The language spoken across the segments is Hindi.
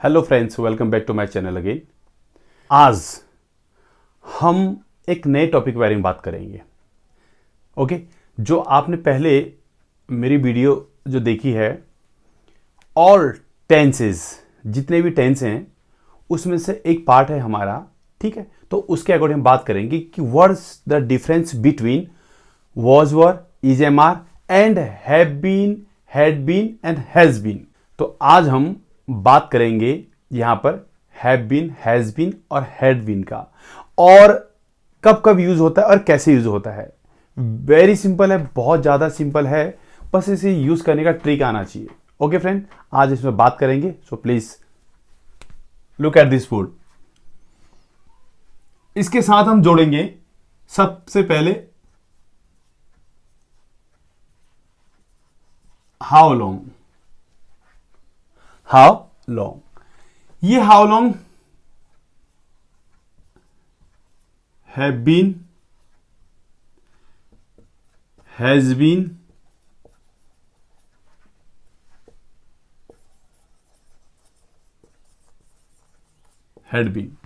Hello friends, welcome back to my channel again. आज हम एक नए टॉपिक के बारे में बात करेंगे। ओके, जो आपने पहले मेरी वीडियो जो देखी है, ऑल टेंसेस, जितने भी टेंस हैं उसमें से एक पार्ट है हमारा, ठीक है। तो उसके अकॉर्डिंग हम बात करेंगे कि what's the difference between was were, is am are and have been, had been and has been. तो आज हम बात करेंगे यहां पर हैव बीन, हैज बीन और हैड बीन का, और कब कब यूज होता है और कैसे यूज होता है। वेरी सिंपल है, बहुत ज्यादा सिंपल है, बस इसे यूज करने का ट्रिक आना चाहिए। ओके फ्रेंड, आज इसमें बात करेंगे, so please look at this food. इसके साथ हम जोड़ेंगे सबसे पहले हाउ लॉन्ग। हाउ लॉन्ग, ये how long have been, has been, had been.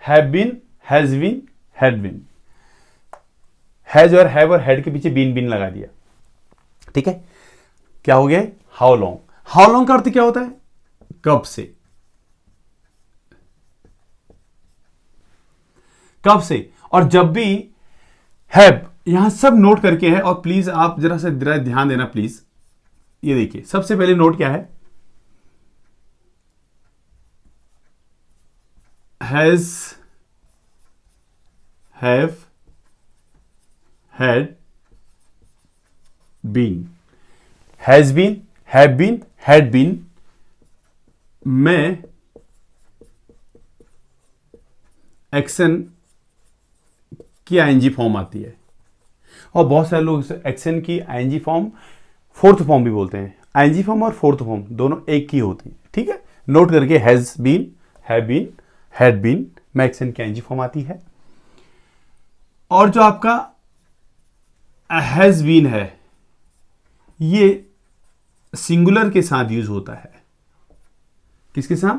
Have been, has been, had been. Has और हैव और हैड के पीछे बीन बीन लगा दिया, ठीक है। क्या हो गया? How long. हाउ लॉन्ग का अर्थ क्या होता है? कब से, कब से। और जब भी हैव, यहां सब नोट करके है, और प्लीज आप जरा से ध्यान देना प्लीज। ये देखिए, सबसे पहले नोट क्या है? Has, have, had, been. Has been, have been, had been में एक्शन की आईएनजी फॉर्म आती है, और बहुत सारे लोग एक्शन की आईएनजी फॉर्म फोर्थ फॉर्म भी बोलते हैं। आईएनजी फॉर्म और फोर्थ फॉर्म दोनों एक ही होती है, ठीक है। नोट करके, has been, have been, had been में एक्शन की आईएनजी फॉर्म आती है। और जो आपका हैज बीन है, ये सिंगुलर के साथ यूज होता है। किसके साथ?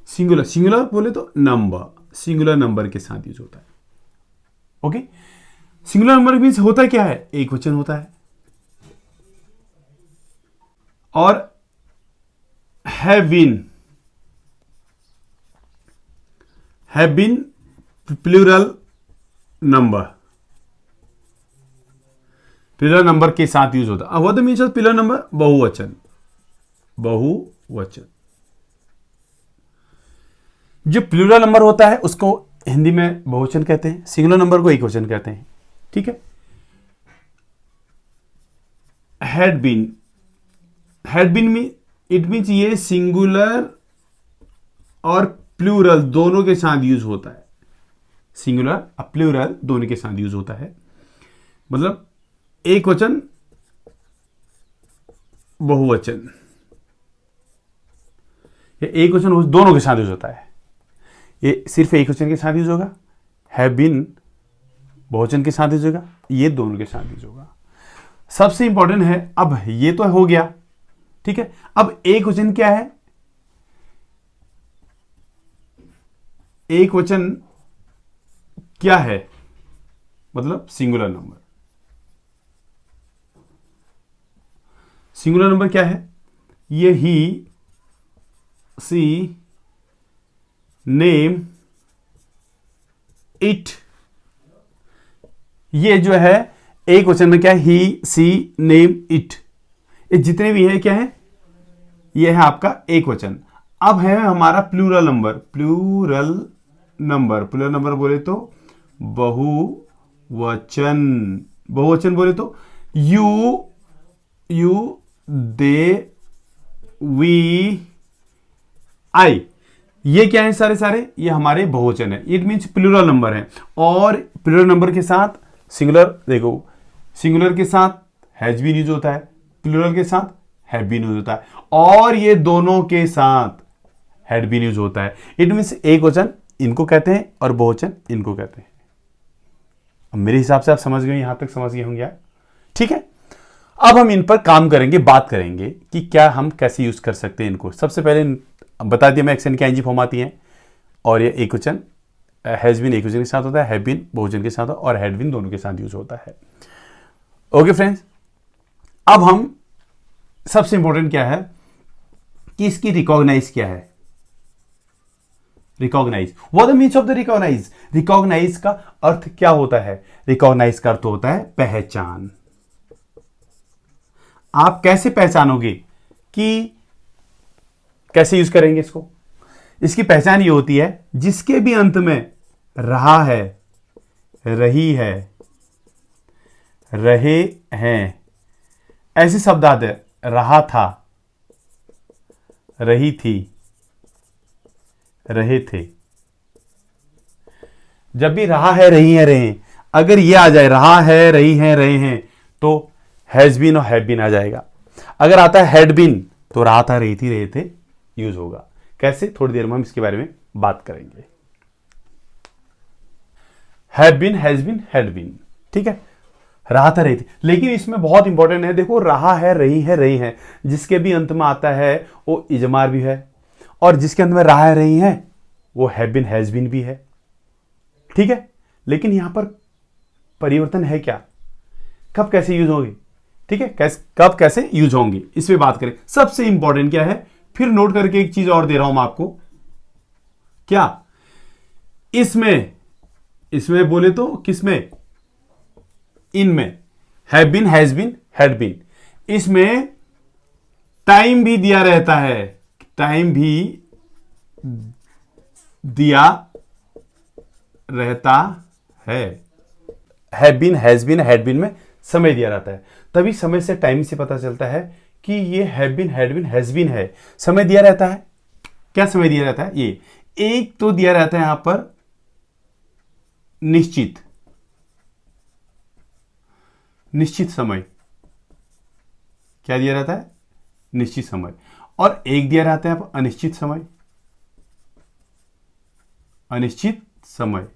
सिंगुलर। सिंगुलर बोले तो नंबर, सिंगुलर नंबर के साथ यूज होता है। ओके, सिंगुलर नंबर मीन्स होता क्या है? एक वचन होता है। और have been, have been plural number, plural number के साथ यूज होता है। What the means of plural number? बहुवचन, बहुवचन। जो प्लूरल नंबर होता है उसको हिंदी में बहुवचन कहते हैं, सिंगुलर नंबर को एक वचन कहते हैं, ठीक है। हैड बीन, हैड बीन में इट मीन्स ये सिंगुलर और प्लूरल दोनों के साथ यूज होता है। सिंगुलर और प्लूरल दोनों के साथ यूज होता है, मतलब एक वचन, बहुवचन, या एक वचन दोनों के साथ यूज होता है। ये सिर्फ एक वचन के साथ यूज होगा, हैव बीन बहुवचन के साथ यूज होगा, ये दोनों के साथ यूज होगा। सबसे इंपॉर्टेंट है, अब ये तो हो गया, ठीक है। अब एक वचन क्या है? एक वचन क्या है? मतलब सिंगुलर नंबर। सिंगुलर नंबर क्या है? ये ही, सी, नेम, इट। ये जो है एक वचन में क्या है? ही, सी, नेम, इट। ये जितने भी है क्या है? ये है आपका एक वचन। अब है हमारा plural number. Plural number, plural number बोले तो बहुवचन, बहुवचन बोले तो you, you, they, we, I. ये क्या है? सारे सारे ये हमारे बहुवचन है। इट मीन्स प्लूरल नंबर है। और प्लूरल नंबर के साथ सिंगुलर, देखो सिंगुलर के साथ हैज बीन यूज होता है, प्लूरल के साथ हैव बीन यूज होता है, और ये दोनों के साथ हैड बीन यूज होता है। इट मीन्स एक वचन इनको कहते हैं और बहुवचन इनको कहते हैं। अब मेरे हिसाब से आप समझ गए, यहां तक समझ गए होंगे, ठीक है। अब हम इन पर काम करेंगे, बात करेंगे कि क्या हम कैसे यूज कर सकते हैं इनको। सबसे पहले बता दिया मैं एक्शन की आईएनजी फॉर्म आती हैं, और ये एकवचन हैज बीन एकवचन के साथ होता है, हैव बीन बहुवचन के साथ और हैड बीन दोनों के साथ यूज होता है। ओके फ्रेंड्स, अब हम सबसे इंपॉर्टेंट क्या है कि इसकी रिकॉग्नाइज क्या है। Recognise, what the means of the recognise. Recognise का अर्थ क्या होता है? रिकॉग्नाइज का अर्थ होता है पहचान। आप कैसे पहचानोगे कि कैसे यूज करेंगे इसको? इसकी पहचान ये होती है जिसके भी अंत में रहा है, रही है, रहे हैं ऐसे शब्द आते हैं। रहा था, रही थी, रहे थे। जब भी रहा है, रही है, रहे हैं, अगर ये आ जाए रहा है, रही है, रहे हैं, तो हैज बीन और हैव बीन आ जाएगा। अगर आता है हैड बीन तो रहा था, रही थी, रहे थे यूज होगा। कैसे? थोड़ी देर में हम इसके बारे में बात करेंगे। Have been, has been, had been, ठीक है, रहा था, रही थी। लेकिन इसमें बहुत इंपॉर्टेंट है, देखो रहा है, रही है, जिसके भी अंत में आता है वो इजमार भी है, और जिसके अंत में रहा है, रही है वो हैव बीन, हैज बीन भी है, ठीक है। लेकिन यहां पर परिवर्तन है क्या? कब कैसे यूज होंगे, ठीक है, कब कैसे यूज होंगे इस पे बात करें। सबसे इंपॉर्टेंट क्या है, फिर नोट करके एक चीज और दे रहा हूं मैं आपको, क्या इसमें बोले तो किसमें? इनमें have been, has been, had been, इसमें टाइम भी दिया रहता है, टाइम भी दिया रहता है। Have been, has been, had been में समय दिया रहता है, तभी समय से, टाइम से पता चलता है कि ये have been, had been, has been है। समय दिया रहता है। क्या समय दिया रहता है? ये एक तो दिया रहता है यहां पर निश्चित समय। क्या दिया रहता है? निश्चित समय। और एक दिया रहता है अनिश्चित समय। अनिश्चित समय,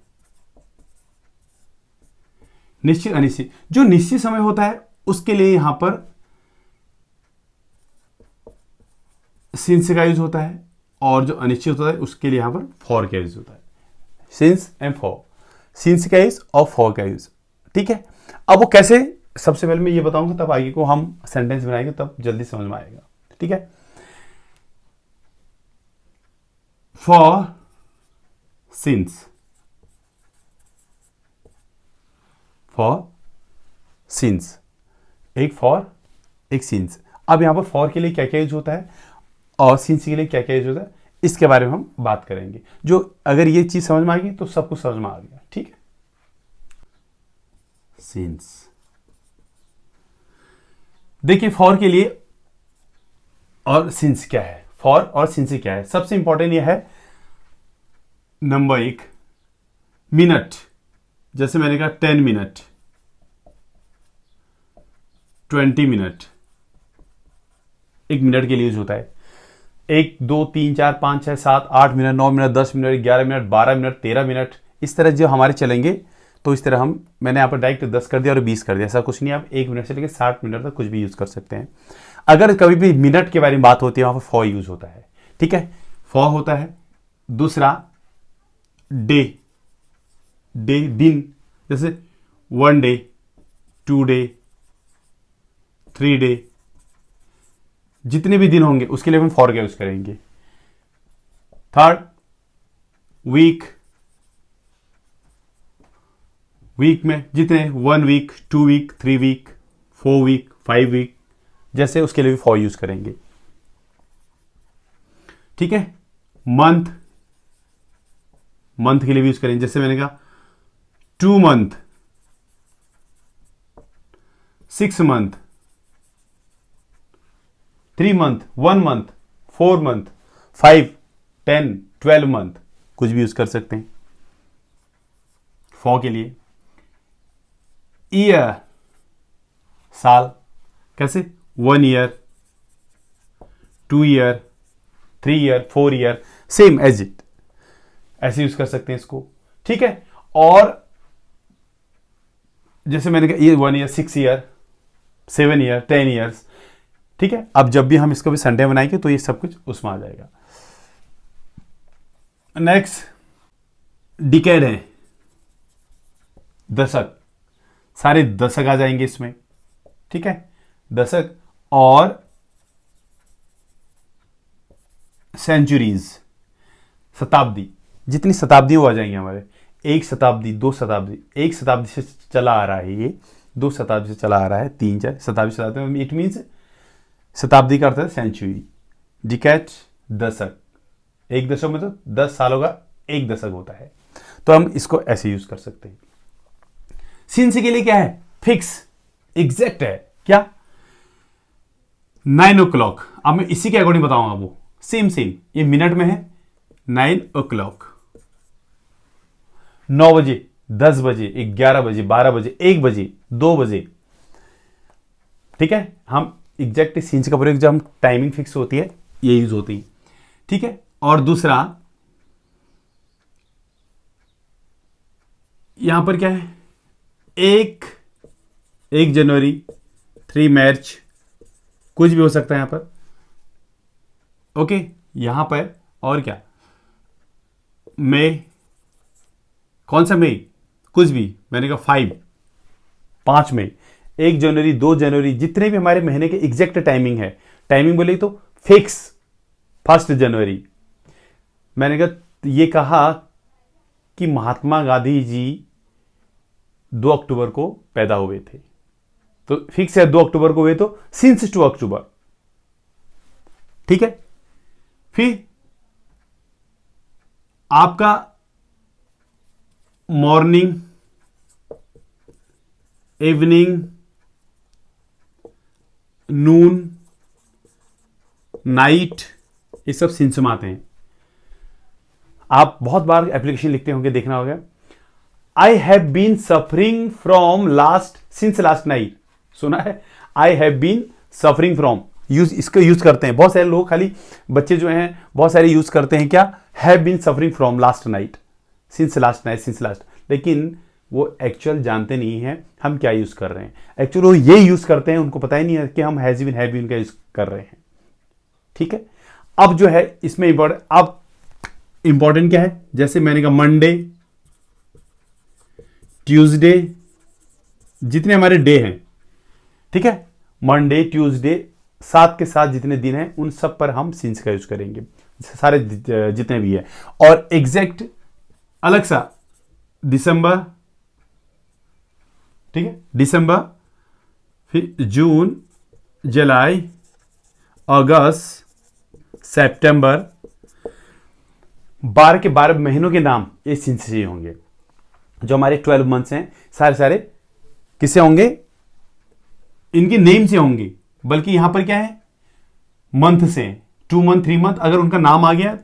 निश्चित, अनिश्चित। जो निश्चित समय होता है उसके लिए यहां पर सिंस का यूज होता है, और जो अनिश्चित होता है उसके लिए यहां पर फॉर का यूज होता है। सिंस एंड फॉर, सिंस का यूज और फॉर का यूज, ठीक है। अब वो कैसे, सबसे पहले मैं ये बताऊंगा, तब आगे को हम सेंटेंस बनाएंगे, तब जल्दी समझ में आएगा, ठीक है। फॉर, सिंस, फॉर, सिंस, एक फॉर, एक सिंस। अब यहां पर फॉर के लिए क्या क्या यूज होता है और सिंस के लिए क्या क्या यूज होता है, इसके बारे में हम बात करेंगे। जो अगर ये चीज समझ में आ गई तो सब कुछ समझ में आ गया, ठीक है। सिंस, देखिए फॉर के लिए और सिंस क्या है, फॉर और सिंस क्या है। सबसे इंपॉर्टेंट यह है, नंबर 1 मिनट। जैसे मैंने कहा 10 मिनट, 20 मिनट, 1 मिनट के लिए यूज होता है। 1 2 3 4 5 6 7 8 minute, 9 minute, 10 minute, 11 minute, 12 minute, 13 minute, इस तरह जो हमारे चलेंगे, तो इस तरह मैंने यहाँ पर डायरेक्ट 10 कर दिया और 20 कर दिया, ऐसा कुछ नहीं। आप 1 मिनट से लेकर 60 मिनट तक कुछ भी यूज कर सकते हैं। अगर कभी भी मिनट के बारे में बात होती है, वहां पर फॉर यूज होता है, ठीक है, फॉर होता है। दूसरा डे, दिन, जैसे 1 डे, 2 डे, 3 डे, जितने भी दिन होंगे उसके लिए हम फॉर का यूज करेंगे। थर्ड वीक, वीक में जितने 1 week, 2 week, 3 week, 4 week, 5 week, जैसे उसके लिए भी फॉर यूज करेंगे, ठीक है। मंथ, मंथ के लिए भी यूज करेंगे, जैसे मैंने कहा 2 month, 6 month, 3 month, 1 month, 4 month, 5, 10, 12 month, कुछ भी यूज कर सकते हैं फॉर के लिए। ईयर, साल, कैसे 1 year, 2 year, 3 year, 4 year, same as it, ऐसे यूज कर सकते हैं इसको, ठीक है। और जैसे मैंने कहा ये 1 ईयर, 6 ईयर, 7 ईयर, 10 ईयर्स, ठीक है। अब जब भी हम इसको भी संडे बनाएंगे तो ये सब कुछ उसमें आ जाएगा। नेक्स्ट डिकेड है, दशक, सारे दशक आ जाएंगे इसमें, ठीक है, दशक और सेंचुरीज, शताब्दी, जितनी शताब्दी वो आ जाएंगे हमारे, एक शताब्दी, दो शताब्दी, एक शताब्दी से चला आ रहा है ये, दो शताब्दी से चला आ रहा है, तीन चार शताब्दी शताब्दी, इट मीन्स शताब्दी का अर्थ है सेंचुरी, डिकेड दशक, एक दशक में तो 10 सालों का एक दशक होता है, तो हम इसको ऐसे यूज कर सकते हैं। सिंस के लिए क्या है, फिक्स, एग्जैक्ट है, क्या 9 o'clock, अब मैं इसी के अकॉर्डिंग बताऊंगा वो, सेम ये मिनट में है, 9 o'clock, 9 बजे, 10 बजे, 11 बजे, 12 बजे, 1 बजे, 2 बजे, ठीक है, हम एग्जैक्ट सीन्स का प्रयोग जब हम टाइमिंग फिक्स होती है ये यूज होती है, ठीक है। और दूसरा यहां पर क्या है, 1 जनवरी, 3 मार्च, कुछ भी हो सकता है यहां पर, ओके, यहां पर और क्या, मई, कौन सा मई, कुछ भी, मैंने कहा 5 मई, 1 जनवरी, 2 जनवरी, जितने भी हमारे महीने के एग्जैक्ट टाइमिंग है, टाइमिंग बोले तो फिक्स 1 जनवरी। मैंने कहा ये कहा कि महात्मा गांधी जी 2 अक्टूबर को पैदा हुए थे, तो फिक्स है 2 अक्टूबर को हुए, तो सिंस 2 अक्टूबर, ठीक है। फिर आपका मॉर्निंग, इवनिंग, नून, नाइट, ये सब सिंस में आते हैं। आप बहुत बार एप्लीकेशन लिखते होंगे, देखना होगा, I have been suffering from since last night, सुना है, I have been suffering from, इसको यूज करते हैं बहुत सारे लोग, खाली बच्चे जो हैं बहुत सारे यूज करते हैं, क्या, have been suffering from last night, since last night, since last, लेकिन वो एक्चुअल जानते नहीं है हम क्या यूज कर रहे हैं, एक्चुअल वो ये यूज करते हैं, उनको पता ही नहीं है कि हम हैज बीन का यूज कर रहे हैं, ठीक है। अब जो है इसमें इंपॉर्टेंट क्या है, जैसे मैंने कहा मंडे, ट्यूसडे, जितने हमारे डे हैं, ठीक है, मंडे, ट्यूसडे, साथ के साथ जितने दिन हैं उन सब पर हम सिंस का यूज करेंगे, सारे जितने भी है। और एग्जैक्ट अलग सा दिसंबर, ठीक है, दिसंबर, फिर जून, जुलाई, अगस्त, सितंबर, 12 के 12 महीनों के नाम ये सिंस से होंगे, जो हमारे 12 मंथ्स हैं सारे किससे होंगे, इनके नेम से होंगे, बल्कि यहां पर क्या है, मंथ से, 2 मंथ, 3 मंथ, अगर उनका नाम आ गया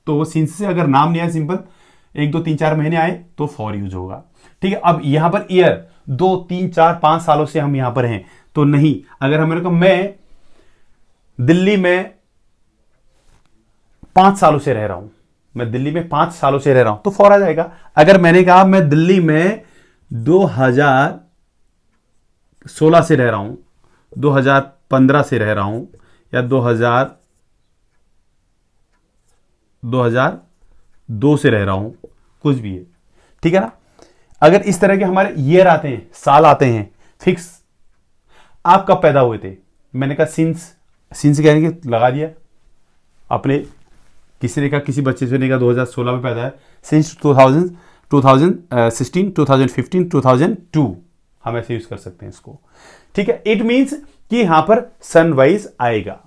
तो वो सिंस से, अगर नाम नहीं आया, सिंपल 1, 2, 3, 4 महीने आए तो फॉर यूज होगा, ठीक है। अब यहां पर ईयर 2, 3, 4, 5 सालों से हम यहां पर हैं तो नहीं, अगर हमारे को मैं दिल्ली में 5 सालों से रह रहा हूं, मैं दिल्ली में 5 सालों से रह रहा हूं तो फॉर आ जाएगा। अगर मैंने कहा मैं दिल्ली में 2016 से रह रहा हूं, 2015 से रह रहा हूं, या 2002 से रह रहा हूं, कुछ भी है, ठीक है ना। अगर इस तरह के हमारे ईयर आते हैं, साल आते हैं फिक्स, आप कब पैदा हुए थे, मैंने कहा सिंस कहने के लगा दिया, अपने किसी ने कहा, किसी बच्चे से ने कहा 2016 में पैदा है, सिंस 2016, 2015, 2002, हम ऐसे यूज कर सकते हैं इसको, ठीक है। इट मींस कि यहां पर सनराइज आएगा,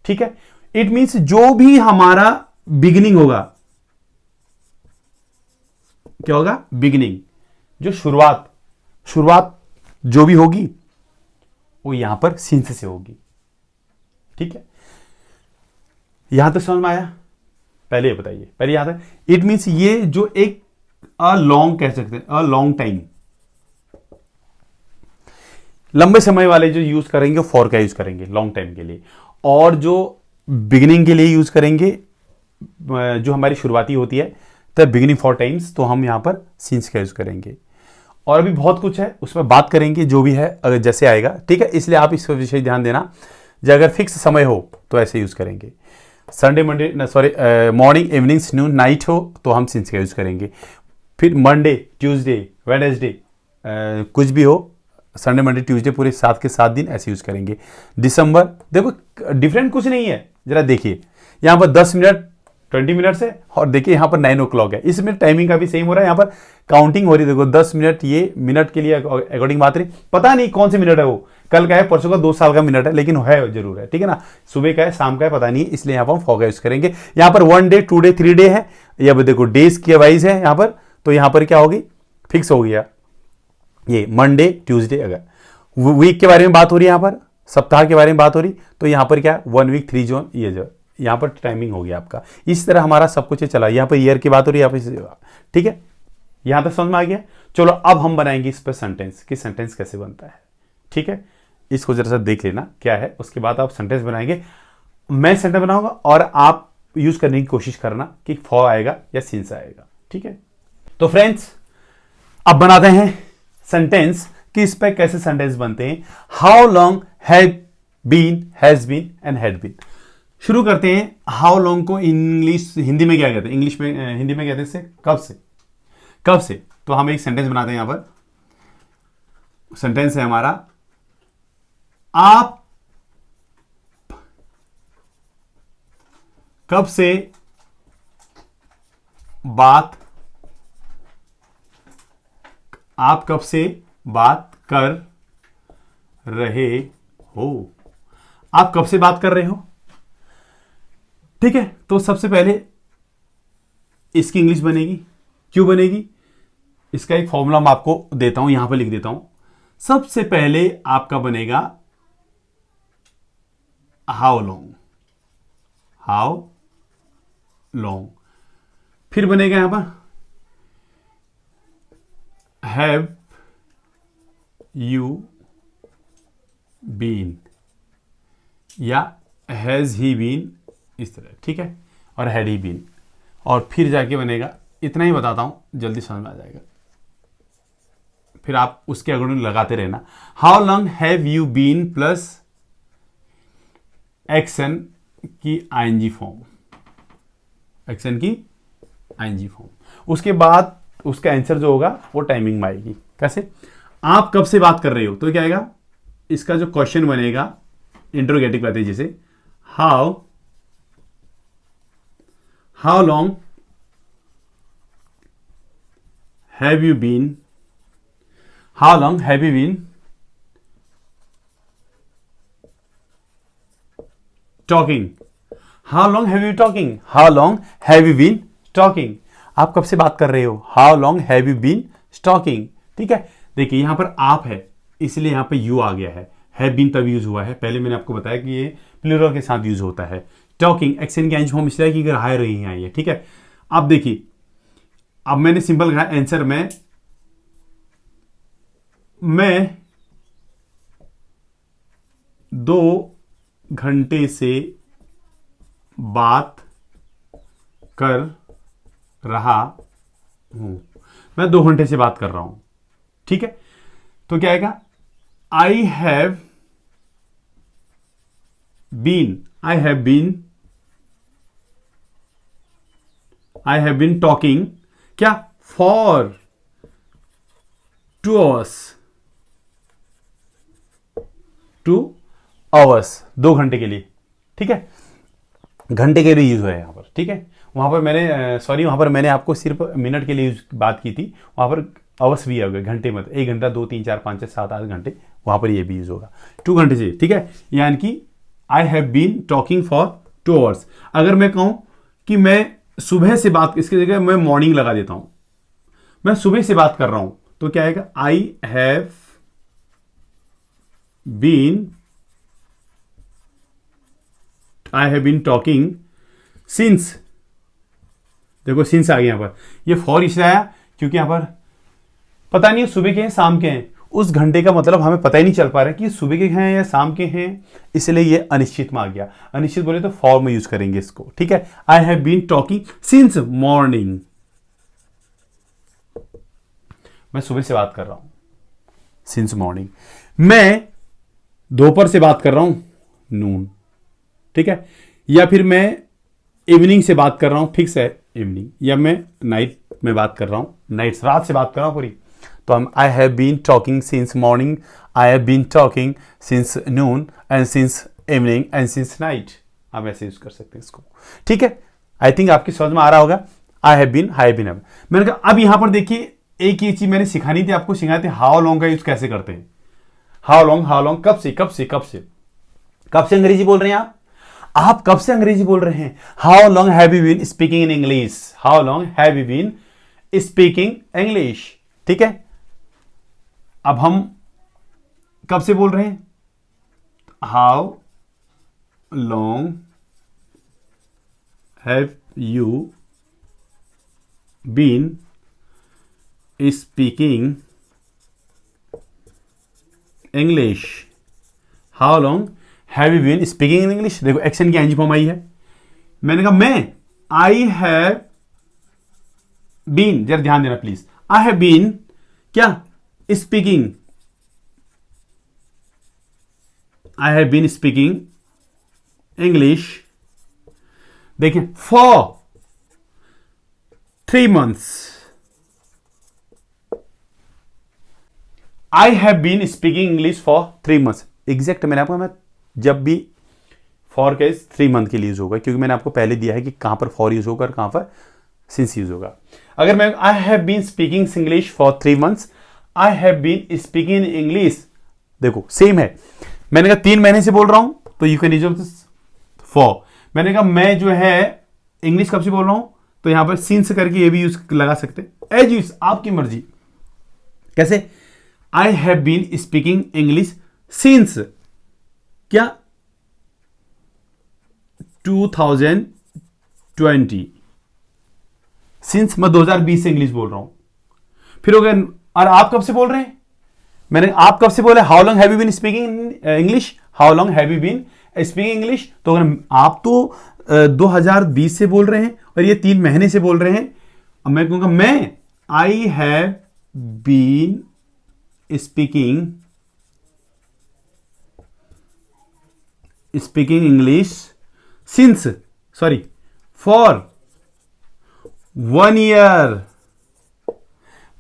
ठीक है। इट मींस जो भी हमारा बिगिनिंग होगा, क्या होगा, बिगिनिंग, जो शुरुआत जो भी होगी वो यहां पर सिंस से होगी, ठीक है। यहां तक समझ में आया, पहले ये बताइए, पहले यहां तक, इट मींस ये जो एक लॉन्ग कह सकते हैं, अ लॉन्ग टाइम, लंबे समय वाले जो यूज करेंगे वो फॉर का यूज करेंगे लॉन्ग टाइम के लिए, और जो बिगिनिंग के लिए यूज करेंगे, जो हमारी शुरुआती होती है तब बिगिनिंग फॉर टाइम्स, तो हम यहां पर सिंस का यूज करेंगे। और अभी बहुत कुछ है उसमें बात करेंगे, जो भी है अगर जैसे आएगा, ठीक है। इसलिए आप इस विषय ध्यान देना, जब अगर फिक्स समय हो तो ऐसे यूज करेंगे। Sunday Monday sorry morning evenings noon night हो तो हम सिंस का यूज़ करेंगे। फिर मंडे ट्यूसडे वेडनेसडे कुछ भी हो, संडे मंडे ट्यूसडे पूरे 7 के 7 दिन ऐसे यूज़ करेंगे। दिसंबर देखो डिफरेंट कुछ नहीं है, जरा देखिए यहाँ पर 10 मिनट 20 मिनट्स है और देखिए यहाँ पर 9 o'clock है, इसमें टाइमिंग का भी सेम हो रहा है, यहाँ पर काउंटिंग हो रही है। देखो 10 मिनट ये मिनट के लिए अकॉर्डिंग बात रही, पता नहीं कौन से मिनट है वो, कल का है परसों का 2 साल का मिनट है, लेकिन है जरूर है, ठीक है ना। सुबह का है शाम का है पता नहीं है, इसलिए यहाँ पर हम फॉर का यूज करेंगे। यहाँ पर 1 डे 2 डे 3 डे है, या देखो डेज के वाइज है यहाँ पर, तो यहाँ पर क्या होगी फिक्स हो गया ये मंडे ट्यूसडे। अगर वीक के बारे में बात हो रही है, यहाँ पर सप्ताह के बारे में बात हो रही, तो यहाँ पर क्या 1 वीक 3 जोन, ये जो यहाँ पर टाइमिंग हो गया आपका। इस तरह हमारा सब कुछ चला। यहाँ पर ईयर की बात हो रही है यहाँ पर, ठीक है, यहाँ तक समझ में आ गया। चलो अब हम बनाएंगे इस पर सेंटेंस कि सेंटेंस कैसे बनता है, ठीक है। इसको जरा सा देख लेना क्या है, उसके बाद आप सेंटेंस बनाएंगे। मैं सेंटेंस बनाऊंगा और आप यूज करने की कोशिश करना कि फॉर आएगा या सिंस आएगा, ठीक है। तो फ्रेंड्स अब बनाते हैं सेंटेंस कि इस पर कैसे सेंटेंस बनते हैं। How long had been, has been and had been. शुरू करते हैं। हाउ लॉन्ग को इंग्लिश हिंदी में क्या कहते हैं, इंग्लिश में हिंदी में कहते हैं कब से, कब से। तो हम एक सेंटेंस बनाते हैं। यहां पर सेंटेंस है हमारा, आप कब से बात, आप कब से बात कर रहे हो, आप कब से बात कर रहे हो, ठीक है। तो सबसे पहले इसकी इंग्लिश बनेगी, क्यों बनेगी, इसका एक फॉर्मूला मैं आपको देता हूं, यहां पे लिख देता हूं। सबसे पहले आपका बनेगा हाउ लॉन्ग, हाउ लॉन्ग। फिर बनेगा यहां पर हैव यू बीन या हैज ही बीन, इस तरह, ठीक है, और हैड ही बीन। और फिर जाके बनेगा, इतना ही बताता हूं जल्दी समझ में आ जाएगा, फिर आप उसके अकॉर्डिंग लगाते रहना। How long have you been plus action की आईएनजी फॉर्म, एक्शन की आईएनजी फॉर्म। उसके बाद उसका आंसर जो होगा वो टाइमिंग में आएगी। कैसे, आप कब से बात कर रहे हो, तो क्या आएगा, इसका जो क्वेश्चन बनेगा इंट्रोगेटिव कहते हैं जिसे, how long have you been, how long have you been talking, how long have you talking, how long have you been talking. आप कब से बात कर रहे हो, how long have you been talking, ठीक है। देखिए यहां पर आप है इसलिए यहां पे यू आ गया है बीन तब यूज हुआ है। पहले मैंने आपको बताया कि ये प्लूरल के साथ यूज होता है। टॉकिंग एक्शन की एंज फॉर्म इसलिए कि अगर हाय रही है ये, ठीक है। अब देखिए, अब मैंने सिंपल कहा आंसर में, मैं 2 घंटे से बात कर रहा हूं, मैं 2 घंटे से बात कर रहा हूं, ठीक है। तो क्या आएगा, आई हैव बीन टॉकिंग क्या, फॉर 2 hours, 2 hours 2 घंटे के लिए, ठीक है। घंटे के लिए यूज हुआ है यहां पर, ठीक है। वहां पर मैंने वहां पर मैंने आपको सिर्फ मिनट के लिए बात की थी, वहां पर आवर्स भी आ गए, घंटे मत, 1 घंटा 2 3 4 5 6 7 8 घंटे, वहां पर ये भी यूज होगा 2 घंटे से, ठीक है। यानी कि I have been talking for 2 hours। अगर मैं कहूं कि मैं सुबह से बात, इसकी जगह मैं मॉर्निंग लगा देता हूं, मैं सुबह से बात कर रहा हूं, तो क्या आएगा, I have been talking since, देखो सिंस आ गया यहां पर। ये फॉर इसलिए आया क्योंकि यहां पर पता नहीं सुबह के हैं शाम के हैं, उस घंटे का मतलब हमें पता ही नहीं चल पा रहा है कि सुबह के हैं या शाम के हैं, इसलिए ये अनिश्चित में आ गया। अनिश्चित बोले तो फॉर में यूज करेंगे इसको, ठीक है। I have been talking since morning, मैं सुबह से बात कर रहा हूं, सिंस मॉर्निंग। मैं दोपहर से बात कर रहा हूं, नून, ठीक है। या फिर मैं इवनिंग से बात कर रहा हूं, फिक्स है इवनिंग, या मैं नाइट में बात कर रहा हूं, नाइट रात से बात कर रहा हूं पूरी, तो हम I have been talking since morning, I have been talking since noon and since evening and since night, आप ऐसे यूज कर सकते हैं इसको। ठीक है, आई थिंक आपकी समझ में आ रहा होगा। आई हैव बीन, मैंने कहा अब यहां पर देखिए एक ही चीज मैंने सिखानी थी आपको, सिखाई थी हाउ लॉन्ग का यूज कैसे करते हैं। हाउ लॉन्ग कब से अंग्रेजी बोल रहे हैं आप कब से अंग्रेजी बोल रहे हैं? How long have you been speaking in English, how long have you been speaking English. ठीक है, अब हम कब से बोल रहे हैं? How long have you been speaking English, how long have you been speaking in English. देखो एक्शन की एनजी फॉर्म आई है, मैंने कहा मैं, आई हैव बीन, जरा ध्यान देना प्लीज, आई हैव बीन क्या speaking, I have been speaking English, देखिए for 3 months, I have been speaking English for 3 months। Exact मैंने आपको, मैं जब भी फॉर का 3 month के लिए यूज होगा, क्योंकि मैंने आपको पहले दिया है कि कहां पर फॉर यूज होगा और कहां पर सिंस यूज होगा। अगर मैं I have been speaking English for 3 months, I have been speaking English, देखो सेम है। मैंने कहा 3 महीने से बोल रहा हूं, तो you can use this for. मैंने कहा मैं जो है इंग्लिश कब से बोल रहा हूं, तो यहां पर सिंस करके ये भी यूज लगा सकते हैं, एज यूज आपकी मर्जी। कैसे? I have been speaking English since क्या 2020, सिंस मैं 2020 से इंग्लिश बोल रहा हूं। फिर हो गया, और आप कब से बोल रहे हैं? मैंने आप कब से बोले how long have you been speaking English, how long have you been speaking English. तो अगर आप तो 2020 से बोल रहे हैं और ये 3 महीने से बोल रहे हैं, अब मैं कहूंगा मैं I have been speaking English since, sorry for 1 year।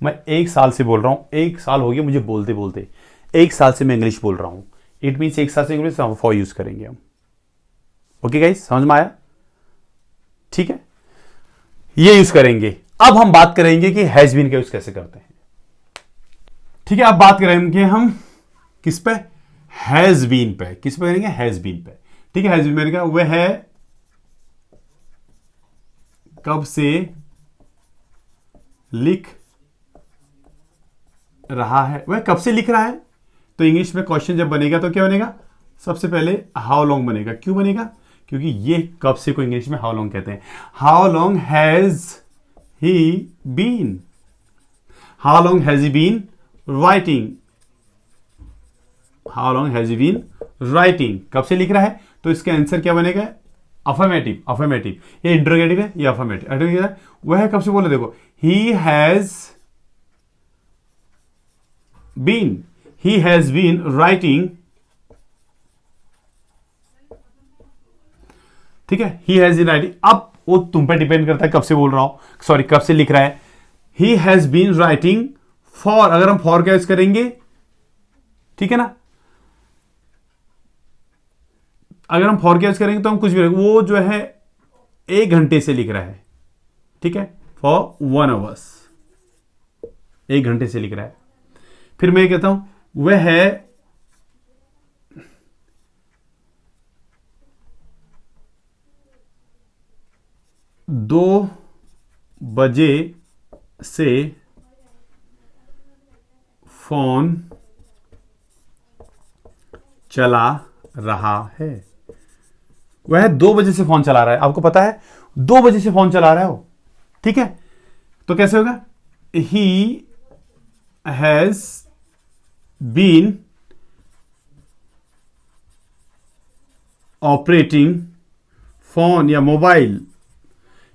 मैं 1 साल से बोल रहा हूं, 1 साल हो गया मुझे बोलते बोलते, 1 साल से मैं इंग्लिश बोल रहा हूं। इट मीन्स 1 साल से इंग्लिश फॉर यूज करेंगे हम। ओके गाइस, समझ में आया? ठीक है, ये यूज करेंगे। अब हम बात करेंगे कि हैज बीन का यूज कैसे करते हैं। ठीक है, अब बात करेंगे हम किस पे? हैज बीन पे। किस पे करेंगे? हैज बीन पे। ठीक है, हैज बीन मैंने कहा वह है कब से लिख रहा है, वह कब से लिख रहा है। तो इंग्लिश में क्वेश्चन जब बनेगा तो क्या बनेगा? सबसे पहले हाउ लॉन्ग बनेगा। क्यों बनेगा? क्योंकि ये कब से को इंग्लिश में हाउ लॉन्ग कहते हैं। How long has he been, how long has he been writing, how long has he been writing, कब से लिख रहा है। तो इसका आंसर क्या बनेगा? अफर्मेटिव। अफर्मेटिव, ये इंटरोगेटिव है, ये अफर्मेटिव। वह कब से बोले, देखो ही हैज बीन राइटिंग। ठीक है, ही हैज बीन राइटिंग। अब वो तुम पे डिपेंड करता है कब से बोल रहा हूं, सॉरी कब से लिख रहा है। He has been writing for, अगर हम फॉर का यूज करेंगे, ठीक है ना, अगर हम फॉर का यूज करेंगे तो हम कुछ भी, वो जो है 1 घंटे से लिख रहा है। ठीक है, फॉर 1 hour, 1 घंटे से लिख रहा है। फिर मैं कहता हूं वह है 2 बजे से फोन चला रहा है। वह 2 बजे से फोन चला रहा है, आपको पता है 2 बजे से फोन चला रहा है वो। ठीक है, तो कैसे होगा? He has been operating phone या mobile,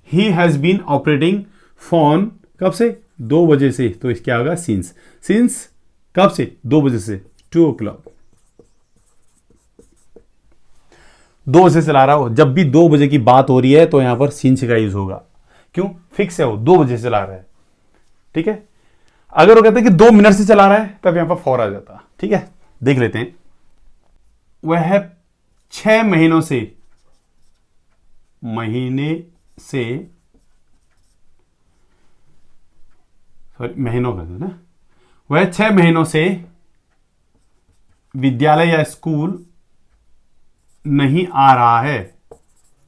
he has been operating phone कब से? 2 बजे से। तो इस क्या होगा? सिंस। सिंस कब से? 2 बजे से, 2 o'clock। 2 बजे से चला रहा हो, जब भी 2 बजे की बात हो रही है तो यहां पर सिंस का यूज होगा। क्यों? फिक्स है, वो 2 बजे से चला रहा है। ठीक है। अगर वो कहते हैं कि 2 मिनट से चला रहा है तब यहां पर फॉर आ जाता। ठीक है, देख लेते हैं। वह 6 महीनों से, महीनों का था ना, वह 6 महीनों से विद्यालय या स्कूल नहीं आ रहा है।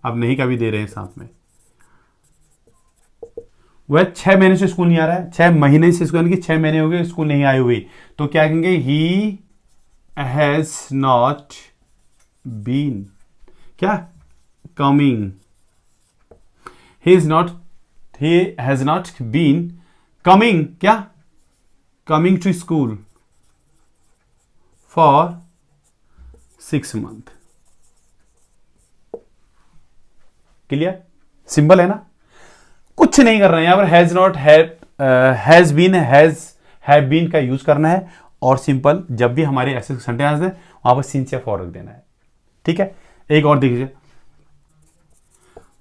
अब नहीं का भी दे रहे हैं साथ में। वह 6 महीने से स्कूल नहीं आ रहा है, 6 महीने से स्कूल, यानी कि 6 महीने हो गए स्कूल नहीं आई हुई, तो क्या कहेंगे? ही हैज नॉट बीन क्या coming, he has not been coming क्या coming to school for 6 month. Clear? Simple है ना? कुछ नहीं कर रहे हैं यहां पर। Has not, has been, have been का यूज करना है, और सिंपल जब भी हमारे ऐसे सेंटेंस है वहां पर सिंस या फॉर रख देना है। ठीक है। एक और देखिए,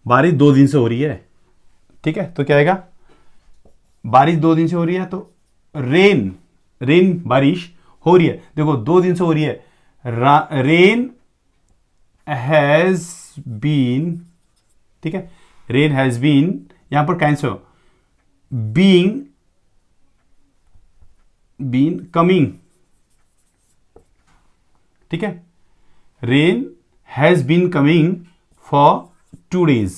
बारिश 2 दिन से हो रही है। ठीक है, तो क्या आएगा? बारिश 2 दिन से हो रही है, तो रेन बारिश हो रही है। देखो 2 दिन से हो रही है, रेन हैज बीन। ठीक है, रेन हैज बीन यहां पर कैंसिल हो, बीन कमिंग। ठीक है, rain has been coming for 2 days।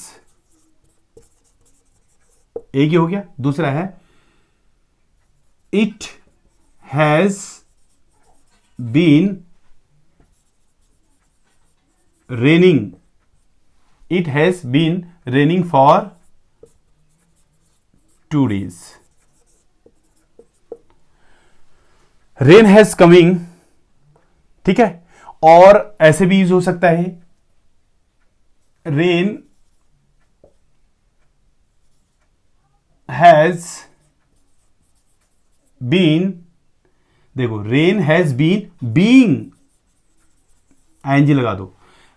एक ही हो गया। दूसरा है it has been raining, it has been raining for 2 days। Rain has coming. ठीक है, और ऐसे भी यूज हो सकता है, रेन हैज बीन, देखो rain has been being, ING लगा दो,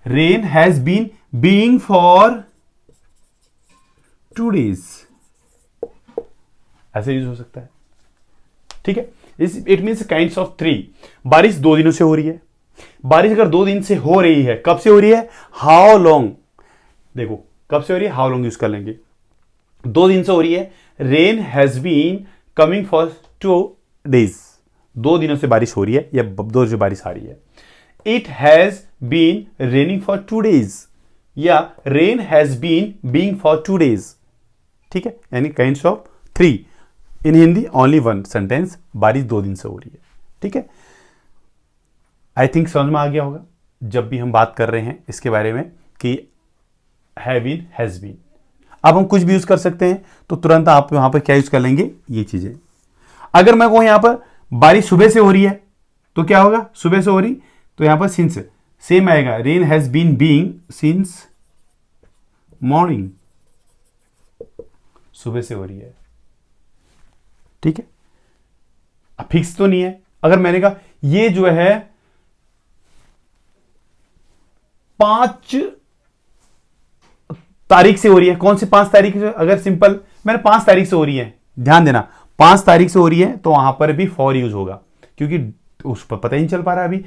rain has been being for 2 days। ऐसे यूज हो सकता है। ठीक है, इट मीन्स काइंड्स ऑफ 3। बारिश 2 दिनों से हो रही है। बारिश अगर 2 दिन से हो रही है, कब से हो रही है? How long. देखो कब से हो रही है, हाउ लॉन्ग यूज कर लेंगे। 2 दिन से हो रही है, rain has been coming for 2 days। 2 दिनों से बारिश हो रही है या 2 दिन से बारिश आ रही है। It has been raining for 2 days, या rain has been being for 2 days। ठीक है, यानी kinds of 3। In Hindi only 1 sentence, बारिश 2 दिन से हो रही है। ठीक है, आई थिंक समझ में आ गया होगा जब भी हम बात कर रहे हैं इसके बारे में कि हैव बीन, हैज बीन। अब हम कुछ भी यूज कर सकते हैं, तो तुरंत आप यहां पर क्या यूज कर लेंगे? ये चीजें। अगर मैं कहूं यहां पर बारिश सुबह से हो रही है, तो क्या होगा? सुबह से हो रही, तो यहां पर सिंस सेम आएगा, rain has been being since morning. सुबह से हो रही है। ठीक है, अब फिक्स तो नहीं है। अगर मैंने कहा ये जो है 5 तारीख से हो रही है, कौन सी 5 तारीख से? अगर सिंपल मैंने 5 तारीख से हो रही है, ध्यान देना 5 तारीख से हो रही है, तो वहां पर भी फॉर यूज होगा, क्योंकि उस पर पता ही नहीं चल पा रहा अभी।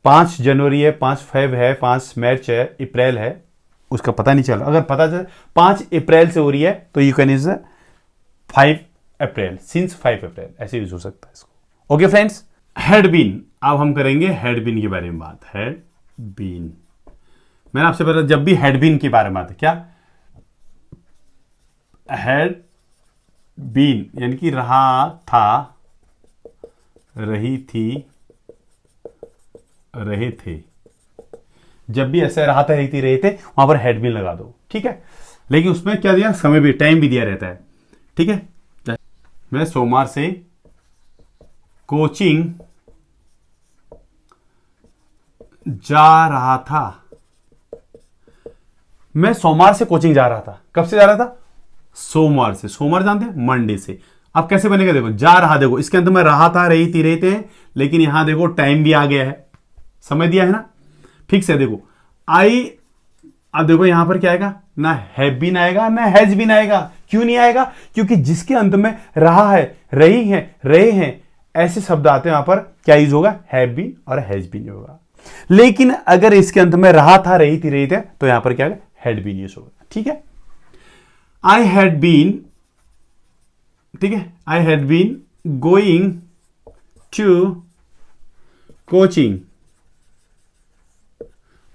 5 जनवरी है, 5 फेब है, 5 मार्च है, अप्रैल है, उसका पता नहीं चल। अगर पता चल 5 अप्रैल से हो रही है, तो you can use 5 April, since 5 April, ऐसे यूज हो सकता है इसको। Okay friends, had been. अब हम करेंगे हैड बीन के बारे में बात। हैड बीन, मैंने आपसे पता, जब भी हैड बीन के बारे में बात है, क्या हैड बीन यानी कि रहा था, रही थी, रहे थे। जब भी ऐसे रहा था, रही थी, रहे थे, वहां पर हैड बीन लगा दो। ठीक है, लेकिन उसमें क्या दिया? समय भी, टाइम भी दिया रहता है। ठीक है, मैं सोमवार से कोचिंग जा रहा था। मैं सोमवार से कोचिंग जा रहा था। कब से जा रहा था? सोमवार से। सोमवार जानते हैं? मंडे से। अब कैसे बनेगा? देखो जा रहा, देखो इसके अंदर मैं रहा था, रही थी, रहते हैं, लेकिन यहां देखो टाइम भी आ गया है, समय दिया है ना, फिक्स है। देखो आई, अब देखो यहां पर क्या आएगा, ना हैव बीन आएगा ना हैज बीन आएगा। क्यों नहीं आएगा? क्योंकि जिसके अंत में रहा है, रही है, रहे हैं ऐसे शब्द आते हैं, वहां पर क्या यूज होगा, हैव बीन और हैज बीन होगा। लेकिन अगर इसके अंत में रहा था, रही थी, रही थे, तो यहां पर क्या होगा, हैड बीन यूज होगा। ठीक है, आई हैड बीन, ठीक है, I had been going to coaching,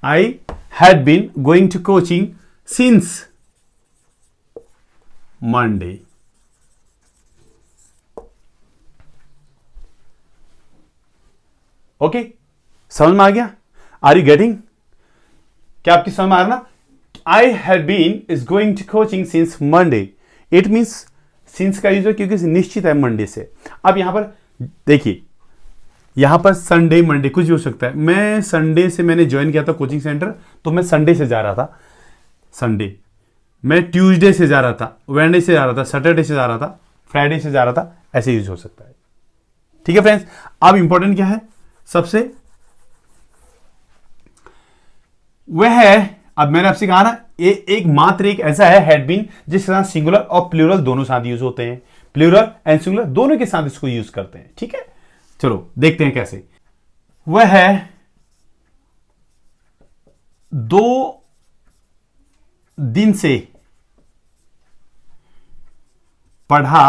I had been going to coaching since Monday. Okay, समझ में आ गया? Are you getting? क्या आपकी समझ में आ रहा ना? I have been is going to coaching since Monday. It means since का यूज है क्योंकि निश्चित है मंडे से। अब यहां पर देखिए, यहां पर संडे मंडे कुछ भी हो सकता है। मैं संडे से मैंने ज्वाइन किया था कोचिंग सेंटर, तो मैं संडे से जा रहा था, संडे। मैं ट्यूसडे से जा रहा था, वेडनेसडे से जा रहा था, सैटरडे से जा रहा था, फ्राइडे से जा रहा था, ऐसे यूज हो सकता है। ठीक है फ्रेंड्स, अब इंपॉर्टेंट क्या है सबसे, वह है, अब मैंने आपसे कहा ना, एक मात्र एक ऐसा है हैड बीन जिसके साथ सिंगुलर और प्लूरल दोनों साथ यूज होते हैं। प्लूरल एंड सिंगुलर दोनों के साथ इसको यूज करते हैं। ठीक है, चलो देखते हैं कैसे। वह है 2 दिन से पढ़ा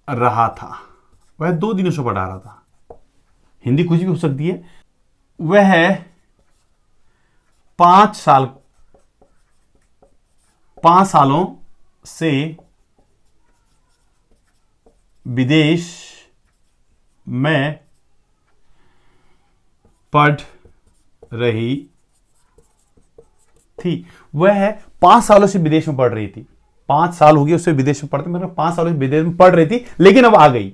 रहा था। वह 2 दिनों से पढ़ा रहा था, हिंदी कुछ भी हो सकती है। वह 5 सालों से विदेश में पढ़ रही थी। वह 5 सालों से विदेश में पढ़ रही थी। 5 साल हो गए उससे विदेश में पढ़ते, मतलब 5 सालों से विदेश में पढ़ रही थी, लेकिन अब आ गई।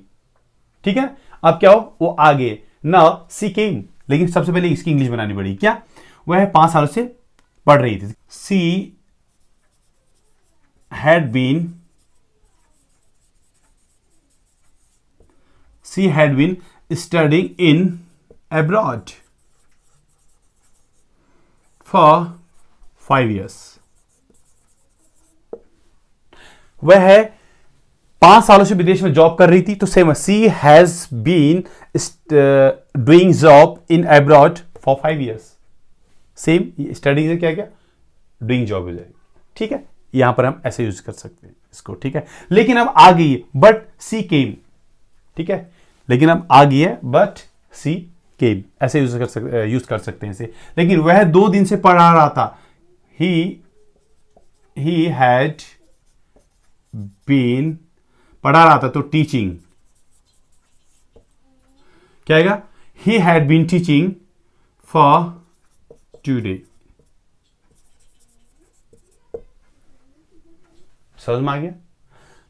ठीक है, अब क्या हो, वो आ गए ना, सी केम। लेकिन सबसे पहले इसकी इंग्लिश बनानी पड़ी। क्या? वह 5 सालों से पढ़ रही थी। She had been studying in abroad for 5 years. वह 5 सालों से विदेश में जॉब कर रही थी, तो same, she has been doing job in abroad for 5 years. Same, study से क्या डूइंग जॉब हो जाएगी। ठीक है, यहां पर हम ऐसे यूज कर सकते हैं इसको। ठीक है, लेकिन अब आ गई है, बट सी केम। ठीक है, लेकिन अब आ गई है, बट सी केम, ऐसे यूज कर सकते हैं इसे। लेकिन वह 2 दिन से पढ़ा रहा था। ही हैड बीन, पढ़ा रहा था तो टीचिंग, क्या आएगा, he had been teaching for 2 days. समझ में आ गया?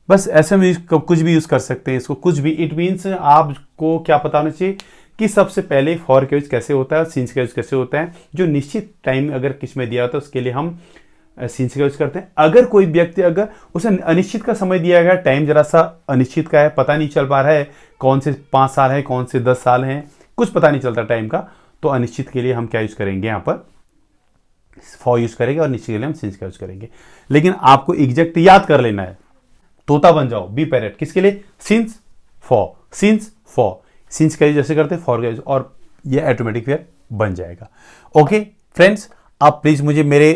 बस ऐसे में कुछ भी यूज कर सकते हैं इसको, कुछ भी। इट मीन्स आपको क्या पता होना चाहिए कि सबसे पहले फॉर का यूज कैसे होता है, सिंस का यूज कैसे होता है। जो निश्चित टाइम अगर किस में दिया होता है उसके लिए हम सिंस का यूज करते हैं। अगर कोई व्यक्ति, अगर उसे अनिश्चित का समय दिया गया, टाइम जरा सा अनिश्चित का है, पता नहीं चल पा रहा है कौन से 5 साल है, कौन से 10 साल हैं, कुछ पता नहीं चलता टाइम का, तो अनिश्चित के लिए हम क्या यूज करेंगे, यहां पर फॉर यूज करेंगे, और निश्चित के लिए हम सिंस का यूज करेंगे। लेकिन आपको एग्जैक्ट याद कर लेना है, तोता बन जाओ, बी पैरेट। किसके लिए? Since for, since for, since का यूज जैसे करते हैं फॉर का यूज, और ये ऑटोमेटिक फिर बन जाएगा। ओके फ्रेंड्स, आप प्लीज मुझे मेरे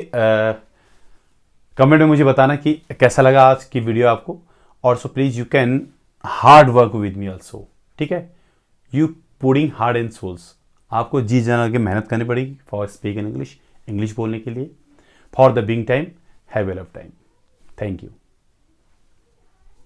कमेंट में मुझे बताना कि कैसा लगा आज की वीडियो आपको। और so please you can hard work with me also. ठीक है, you pudding hard and souls, आपको जी जान के मेहनत करनी पड़ेगी for speak in English, English बोलने के लिए। For the being time, have a love time. Thank you.